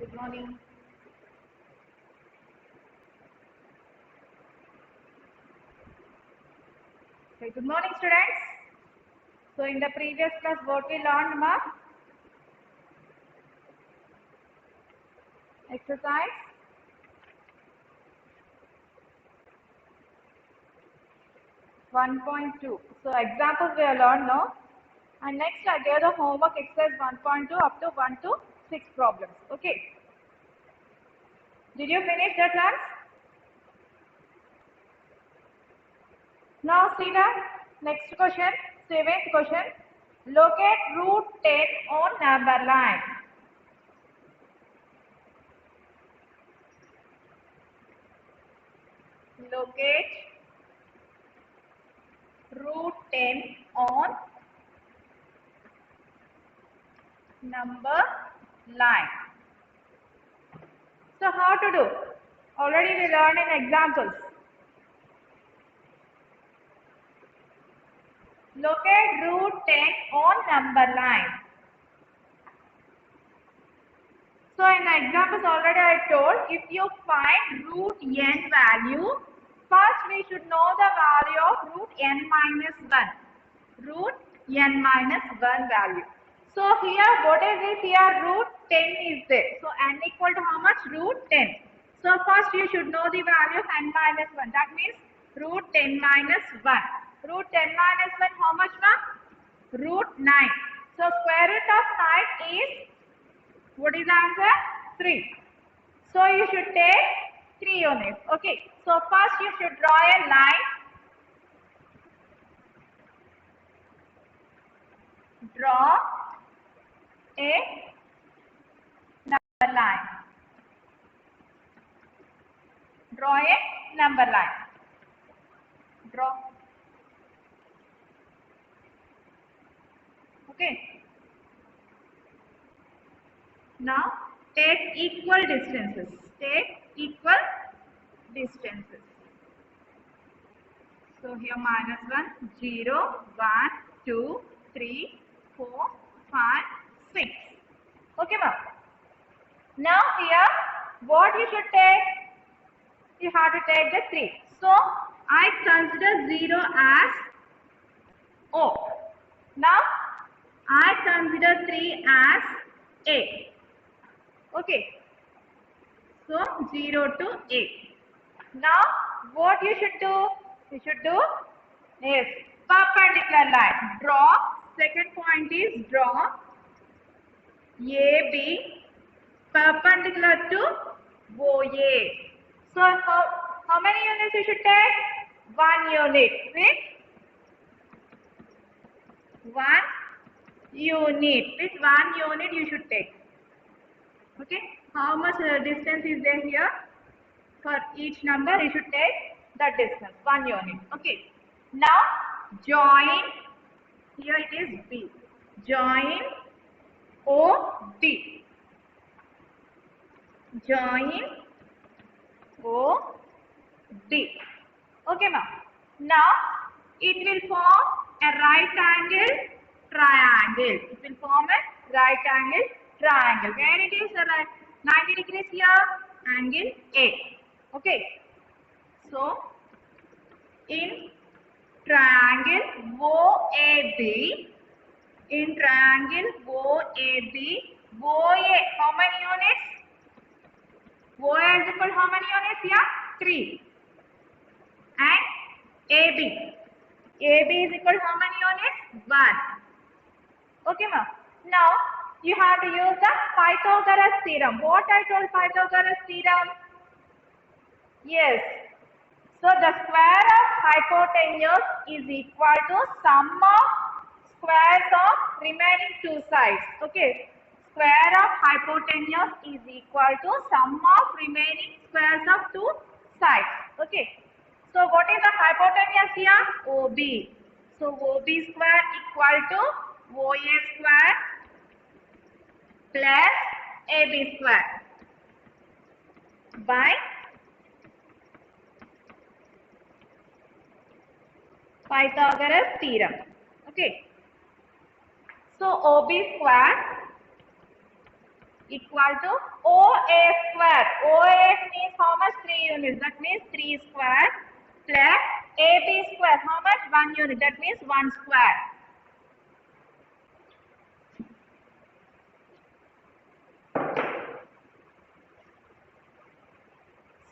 Good morning. Okay, good morning, students. So, in the previous class, what we learned, ma? Exercise 1.2. So, examples we have learned now. And next, I gave the homework exercise 1.2 up to 1 to 6 problems. Okay. Did you finish the class? Now, see the next question, 7th question. Locate root 10 on number line. Locate root 10 on number line. So how to do? Already we learned in examples. Locate root 10 on number line. So in the examples already I told, if you find root n value, first we should know the value of root n minus 1. Root n minus 1 value. So here what is this here? Root 10 is there. So n equal to how much? Root 10. So first you should know the value of n minus 1. That means root 10 minus 1. Root 10 minus 1 how much, ma'am? Root 9. So square root of 9 is, what is the answer? 3. So you should take 3 units. Okay. So first you should draw a line. Draw a number line. Draw a number line. Draw. Okay. Now take equal distances. Take equal distances. So here minus 1, 0, 1, 2, 3, 4, 5, 6. Okay, ma'am. Now here what you should take? You have to take the 3. So I consider 0 as O. Now I consider 3 as A. Okay. So 0 to A. Now what you should do? You should do is perpendicular line. Draw. Second point is draw AB perpendicular to OA. So how many units you should take? 1 unit. With 1 unit. With 1 unit you should take. Okay. How much distance is there here? For each number you should take that distance. 1 unit. Okay. Now join. Here it is B. Join OB. Join OB. Okay, ma'am. Now it will form a right angle triangle. It will form a right angle triangle. Where it is 90 degrees here? Angle A. Okay. So in triangle OAB, in triangle OAB, OA, how many units? OA is equal to how many units here? 3. And AB. AB is equal to how many units? 1. Okay, ma'am. Now, you have to use the Pythagoras theorem. What I told Pythagoras theorem? Yes. So, the square of hypotenuse is equal to sum of squares of remaining 2 sides. Okay. Square of hypotenuse is equal to sum of remaining squares of 2 sides. Okay. So what is the hypotenuse here? OB. So OB square equal to OA square plus AB square by Pythagoras theorem. Okay. So OB square equal to OA square. OA means how much? 3 units. That means 3 square plus AB square. How much? 1 unit. That means 1 square.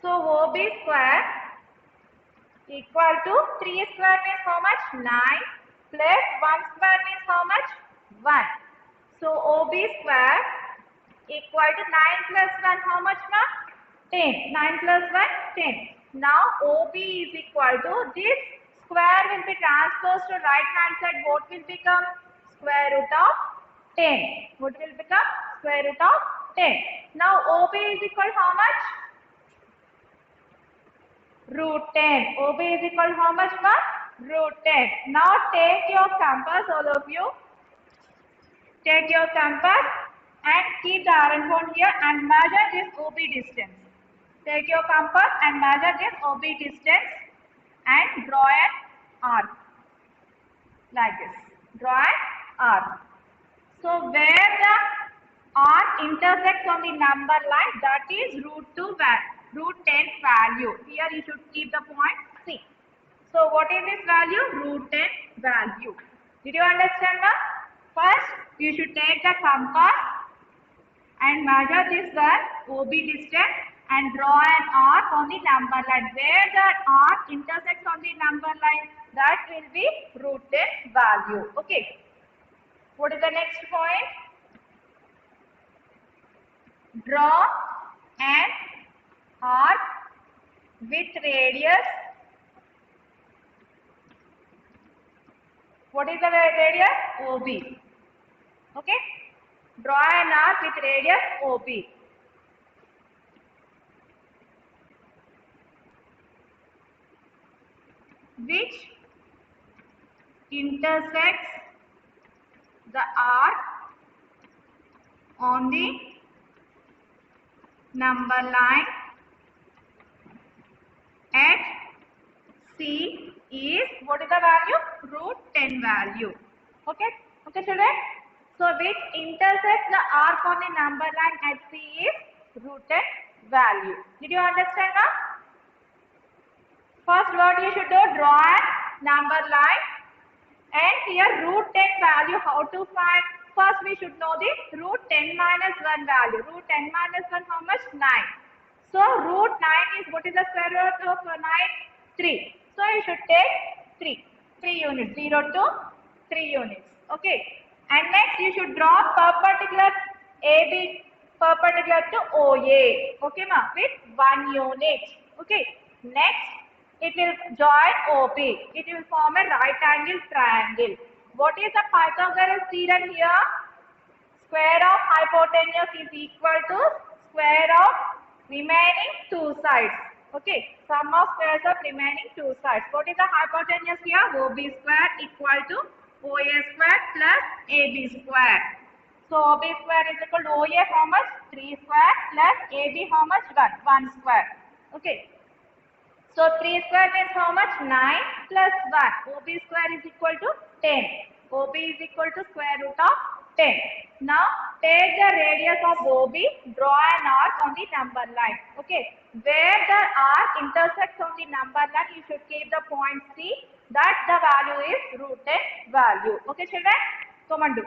So OB square equal to 3 square means how much? 9 plus 1 square means how much? 1. So OB square equal to 9 plus 1 how much, ma? 10. 9 plus 1 10. Now OB is equal to this square will be transposed to right hand side. What will become? Square root of 10. What will become? Square root of 10. Now OB is equal to how much? Root 10. OB is equal to how much, ma? Root 10. Now take your compass, all of you. Take your compass and keep the iron point here and measure this OB distance. Take your compass and measure this OB distance and draw an arc like this. Draw an arc. So where the arc intersects on the number line, that is root 10 value. Here you should keep the point C. So what is this value? Root 10 value. Did you understand that? First, you should take the compass and measure this OB distance and draw an arc on the number line. Where the arc intersects on the number line, that will be root 10 value. Okay. What is the next point? Draw an arc with radius. What is the radius? OB. Okay. Draw an arc with radius OB. Which intersects the arc on the number line at C is, what is the value? Root 10 value. Okay. Okay, children. So which intersects the arc on the number line at C is root 10 value. Did you understand now? First what you should do, draw a number line and here root 10 value, how to find? First we should know the root 10 minus 1 value. Root 10 minus 1 how much? 9. So root 9 is, what is the square root of 9? 3. So you should take 3 units, 0 to 3 units. Okay. And next you should draw perpendicular AB perpendicular to OA. Okay ma, with 1 unit. Okay. Next it will join OP. It will form a right angle triangle. What is the Pythagoras theorem here? Square of hypotenuse is equal to square of remaining 2 sides. Okay. Sum of squares of remaining 2 sides. What is the hypotenuse here? OB square equal to OA square plus AB square. So OB square is equal to OA how much? 3 square plus AB how much? 1 square. Okay. So 3 square means how much? 9 plus 1. OB square is equal to 10. OB is equal to square root of 10. Now take the radius of OB, draw an arc on the number line. Okay. Where the arc intersects on the number line, you should keep the point C. That the value is root 10 value. Okay, children? Come on, do.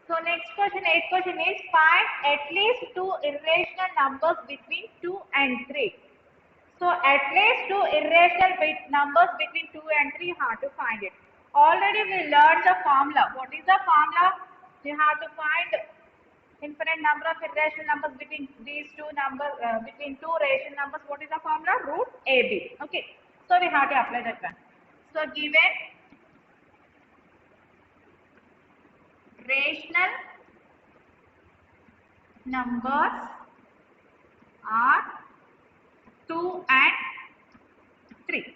So next question, 8th question is find at least 2 irrational numbers between 2 and 3. So at least 2 irrational numbers between 2 and 3, you have to find it. Already we learned the formula. What is the formula? You have to find infinite number of irrational numbers between these two numbers, between 2 rational numbers. What is the formula? Root AB. Okay. So we have to apply that one. So given rational numbers are 2 and 3.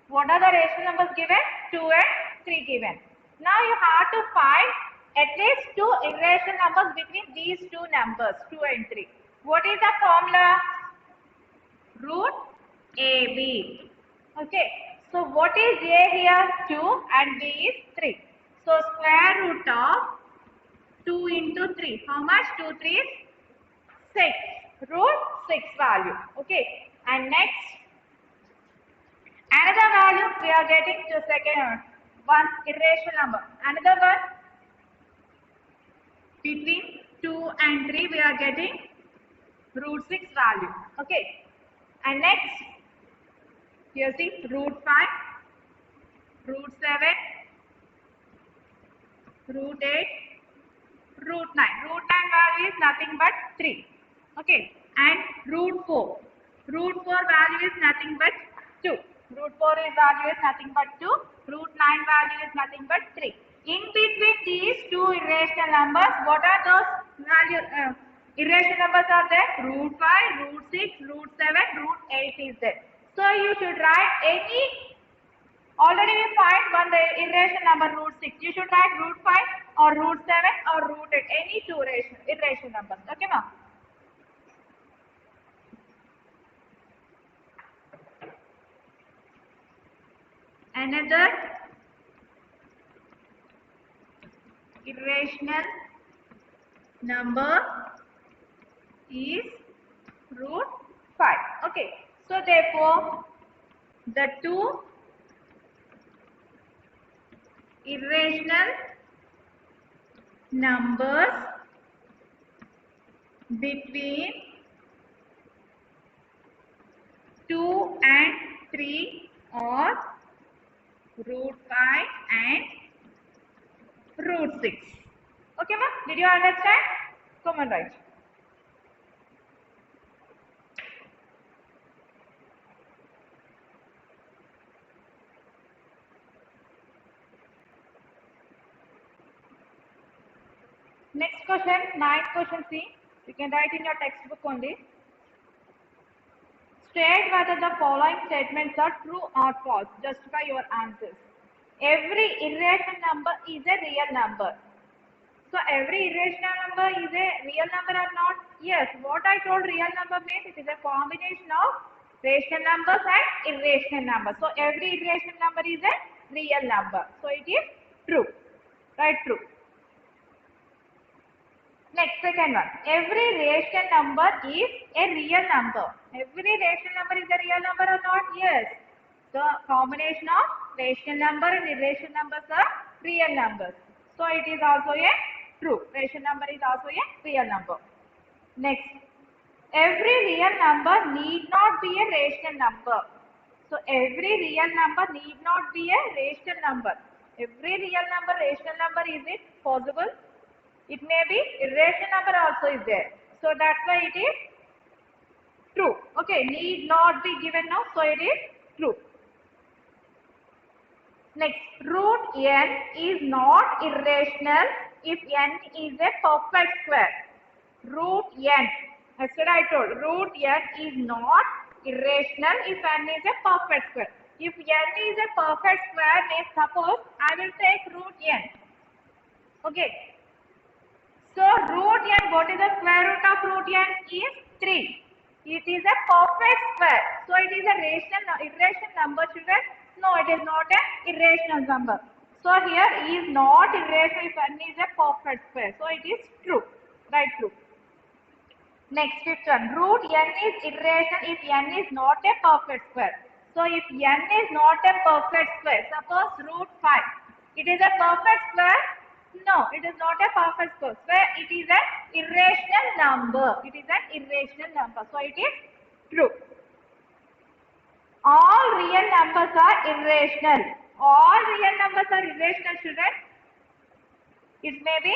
What are the rational numbers given? 2 and 3 given. Now you have to find at least two irrational numbers between these two numbers, 2 and 3. What is the formula? Root AB. Okay. So what is A here? 2 and B is 3. So square root of 2 into 3. How much? 2 3 is 6. Root 6 value. Okay. And next, another value we are getting to second one irrational number. Another one between 2 and 3 we are getting root 6 value. Okay. And next, here see root 5, root 7, root 8, root 9. Root 9 value is nothing but 3. Okay. And root 4. Root 4 value is nothing but 2. Root 4 is value is nothing but 2. Root 9 value is nothing but 3. In between these two irrational numbers, what are those values? Irrational numbers are there. Root 5, root 6, root 7, root 8 is there. So you should write any. Already we find one the irrational number root 6. You should write root 5 or root 7 or root 8. Any two irrational numbers. Okay, ma'am? Another irrational number is root 5. Okay. So therefore, the two irrational numbers between 2 and 3 are root 5 and root 6. Okay, ma'am? Did you understand? Come on, write. Next question, 9th question C. You can write in your textbook only. State whether the following statements are true or false. Justify your answers. Every irrational number is a real number. So every irrational number is a real number or not? Yes. What I told real number means it is a combination of rational numbers and irrational numbers. So every irrational number is a real number. So it is true. Right? True. Next, second one. Every rational number is a real number. Every rational number is a real number or not? Yes. The combination of rational number and irrational numbers are real numbers. So it is also a true. Rational number is also a real number. Next. Every real number need not be a rational number. So every real number need not be a rational number. Every real number, rational number, is it possible? It may be irrational number also is there. So that's why it is true. Okay, need not be given now. So it is true. Next, root n is not irrational if n is a perfect square. Root n. Yesterday I told root n is not irrational if n is a perfect square. If n is a perfect square, means suppose I will take root n. Okay. So root n, what is the square root of root n? Is 3. It is a perfect square. So it is a irrational number, children. No, it is not an irrational number. So here is not irrational if n is a perfect square. So it is true. Right, true. Next, fifth one. Root n is irrational if n is not a perfect square. So if n is not a perfect square, suppose root 5. It is a perfect square. No, it is not a perfect square. It is an irrational number. It is an irrational number. So it is true. All real numbers are irrational. All real numbers are irrational, children. It may be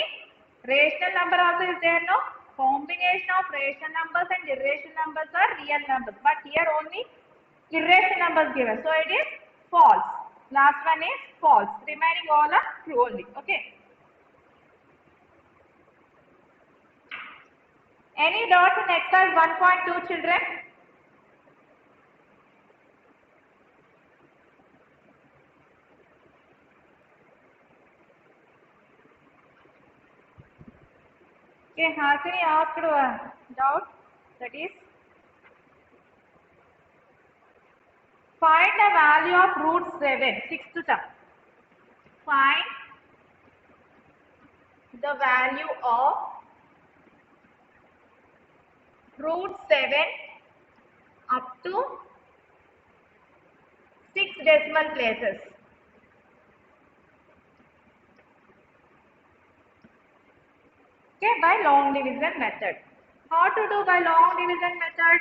rational number also is there, no? Combination of rational numbers and irrational numbers are real numbers. But here only irrational numbers given. So it is false. Last one is false. Remaining all are true only. Okay. Any dots in exercise 1.2, children? Okay, Hasini asked a doubt, that is, find the value of root 7, sixth sum. Find the value of root 7 up to 6 decimal places. Okay, by long division method. How to do by long division method?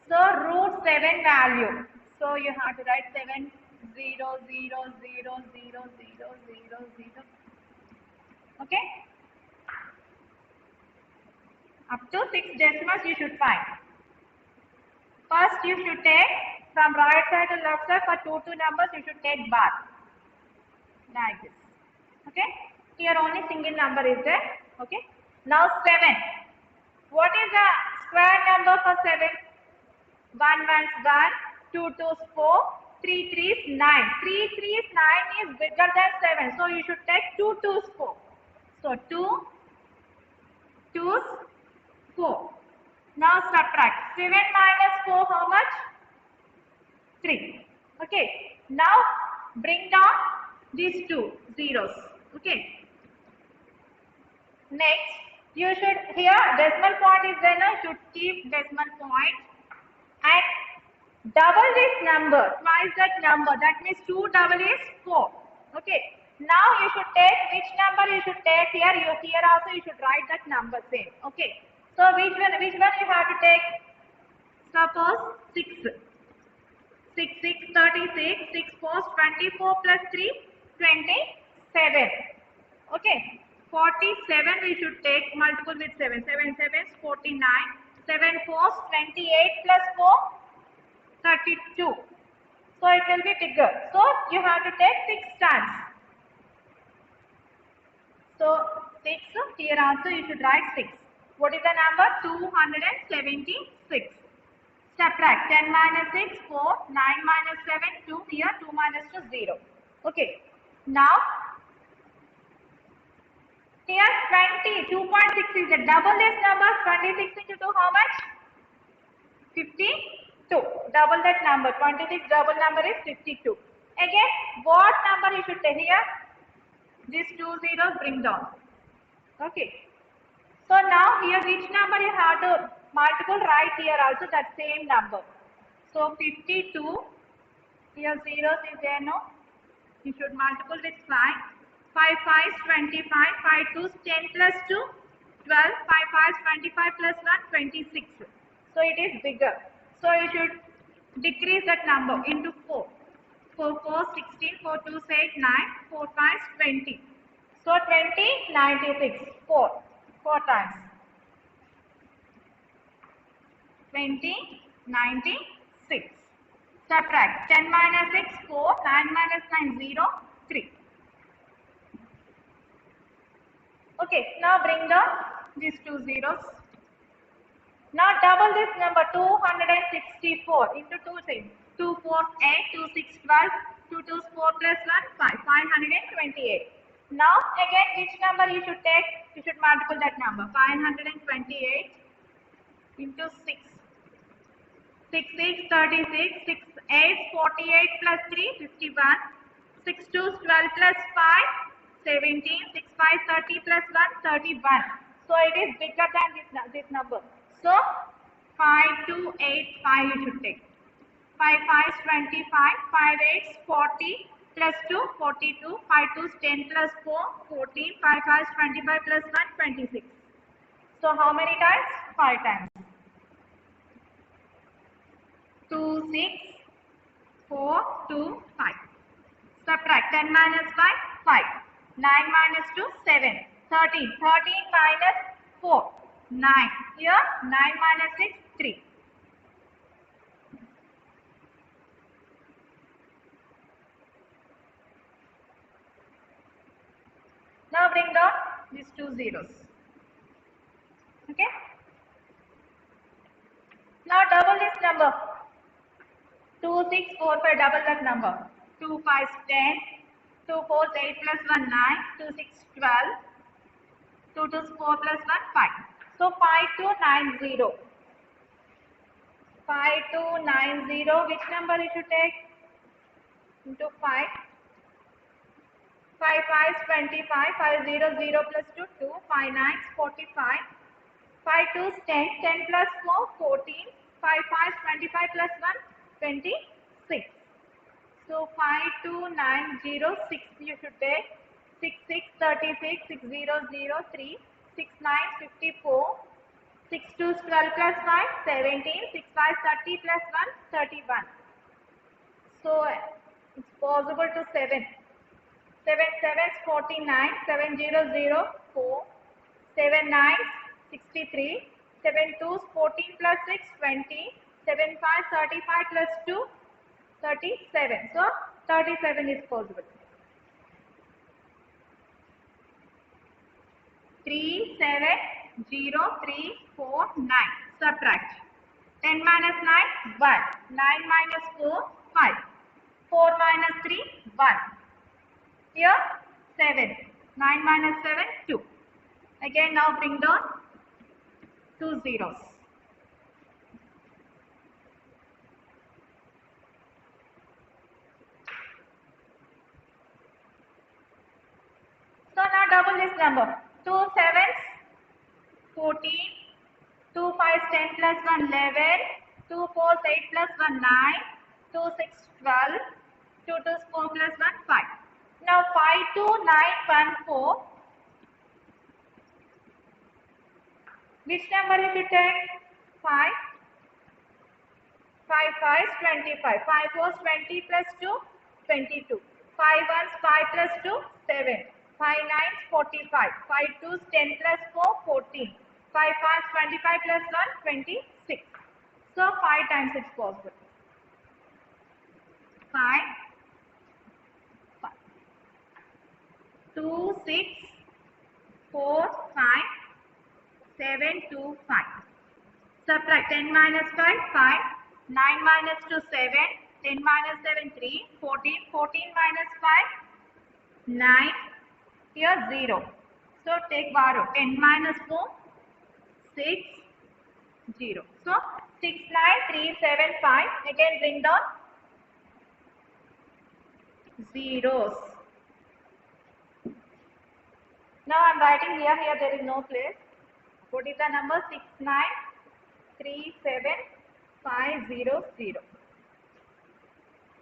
So root 7 value. So you have to write 7 0 0 0 0 0 0 0. Okay. Up to 6 decimals you should find. First you should take from right side to left side for 2 numbers you should take bar. Like this. Okay. Here only single number is there. Okay. Now 7. What is the square number for 7? 1 ones 1, 2 twos 4, 3 threes 9. 3 threes 9 is bigger than 7. So you should take 2 twos 4. So 2 twos 4. Now subtract. 7 minus 4 how much? 3. Okay. Now bring down these two zeros. Okay. Next, you should, here decimal point is there, now you should keep decimal point and double this number, twice that number, that means 2 double is 4. Okay. Now you should take, which number you should take here, here also you should write that number same. Okay. So which one you have to take? Suppose 6. 6 6 36, 6 4 24 plus 3 27. Okay. 47 we should take multiple with 7. 7 7 is 49. 7 4 is 28 plus 4 32. So it will be bigger. So you have to take 6 times. So 6, here also you should write 6. What is the number? 276. Subtract 10 minus 6, 4, 9 minus 7, 2, here 2 minus 2, 0. Okay. Now, here 20, 2.6 is the double this number, 26 into 2 how much? 52. Double that number, 26 double number is 52. Again, what number you should take here? These 2 zeros bring down. Okay. So now here which number you have to multiple right here also that same number. So 52, here zeros is there no? You should multiple with 5. 5 5 is 25, 5 2 is 10 plus 2, 12, 5 5 is 25 plus 1, 26. So it is bigger. So you should decrease that number into 4. 4 4 16, 4 2 is 8, 9, 4 5 is 20. So 20, 96, 4. 4 times. 20, 96. Subtract 10 minus 6, 4, 9 minus 9, 0, 3. Okay, now bring down these 2 zeros. Now double this number 264 into 2 things. 2 4 8, 2 6 12, 2 2 4 plus 1 5, 528. Now again which number you should take? You should multiple that number. 528 into 6. 6 6 36, 6 8 48 plus 3 51. 6 2 12 plus 5 17. 6 5 30 plus 1 31. So it is bigger than this number. So 5 2 8 5 you should take. 5 5 is 25, 5 8 is 40 plus 2 42, 5 2 is 10 plus 4 14, 5 5 is 25 plus 1 26. So how many times? 5 times. 2 6 4 2 5. Subtract 10 minus 5 5. 9 minus 2 7. 13. 13 minus 4 9. Here 9 minus 6 3. Now bring down these 2 zeros. Okay. Now double this number. 2, 6, 4, 5, double that number. 2, 5, 10. 2, 4, 8 plus 1, 9. 2, 6, 12. 2, 2, 4 plus 1, 5. So 5290. 5290. Which number you should take? Into 5. 5 5 is 25. 5 0 0 plus 2 2. 5 9 is 45. 5 2 is 10. 10 plus 4 14. 5 5 is 25 plus 1 26. So 5290 you should take. 6 6 36. 6 0 0 3. 6 9 54. 6 2 is 12 plus 5 17. 6 5 30 plus 1 31. So it's possible to 7. 7 7 is 49. 7 0 0 4. 7 9 63. 7 2 is 14 plus 6 20. 7 5 35 plus 2 37. So 37 is possible. 3 7 0 3 4 9. Subtract. 10 minus 9 1. 9 minus 4 5. 4 minus 3 1. Here 7. 9 minus 7 2. Again now bring down 2 zeros. So now double this number. 2 sevens 14. 2 5 10 plus 1 11. 2 4 8 plus 1 9. 2 6 12. 2 2 4 plus 1 5. Now 5 2 9 1 4. Which number you should take? 5. 5 5 is 25. 5 4 is 20 plus 2 22. 5 1 is 5 plus 2 7. 5 9 is 45. 5 2 is 10 plus 4 14. 5 5 is 25 plus 1 26. So 5 times it's possible. 5 2 6 4 5 7 2 5. Subtract 10 minus 5 5. 9 minus 2 7. 10 minus 7 3. 14. 14 minus 5 9. Here 0. So take borrow. 10 minus 4 6 0. So 6 9 3 7 5. Again bring down zeros. Now I am writing here. Here there is no place. What is the number? 6 9 3 7 5 0 0.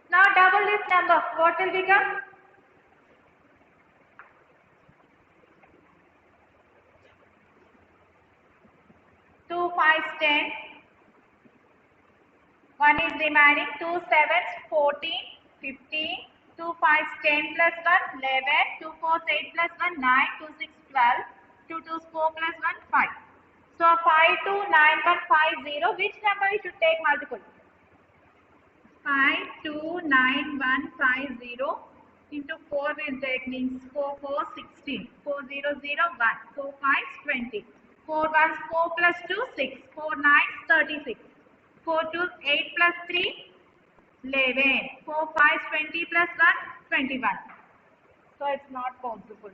Now double this number. What will become? 2 5 10. 1 is remaining. 2 7 14 15. 2 5 10 plus 1 11. 2 4 8 plus 1 9. 2 6 12. 2 2 4 plus 1 5. So 5 2 9 1 5 0. Which number you should take multiple? 5 2 9 1 5 0 into 4 will take means 4 4 16. 4 0 0 1. 4 5 20. 4 1 4 plus 2 6. 4 9 36. 4 2 8 plus 3 11. 4 5 20 plus 1 21. So it's not possible.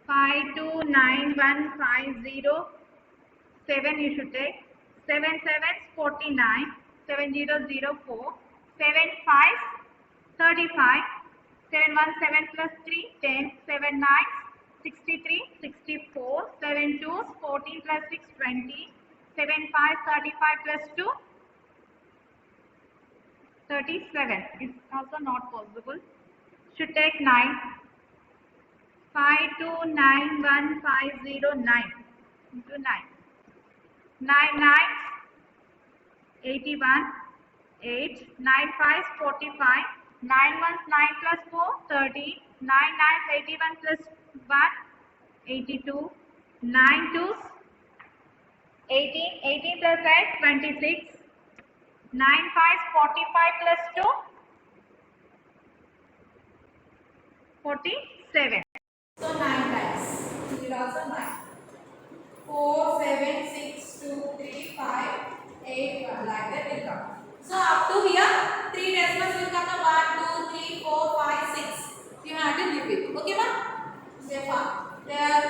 5 2 9 1 5 0 7 you should take. 7 7 49. 7 0 0 4. 7 5 35. 7 1 7 plus 3 10. 7 9 63 64. 7 2 14 plus 6 20. 7 5 35 plus 2 37. It's also not possible. Should take 9. 5 2 9 1 5 0 9 into 9. 9 9 81. 8. 9 5 45. 9 1 9 plus 4 30. 9 9 81 plus 1 82. 9 2 18. 18 plus 8 26. 9 5 45 plus 2 47. So up to here, 3 decimals will come. 1, 2, 3, 4, 5, 6. You have to give it. Okay, ma? Therefore, there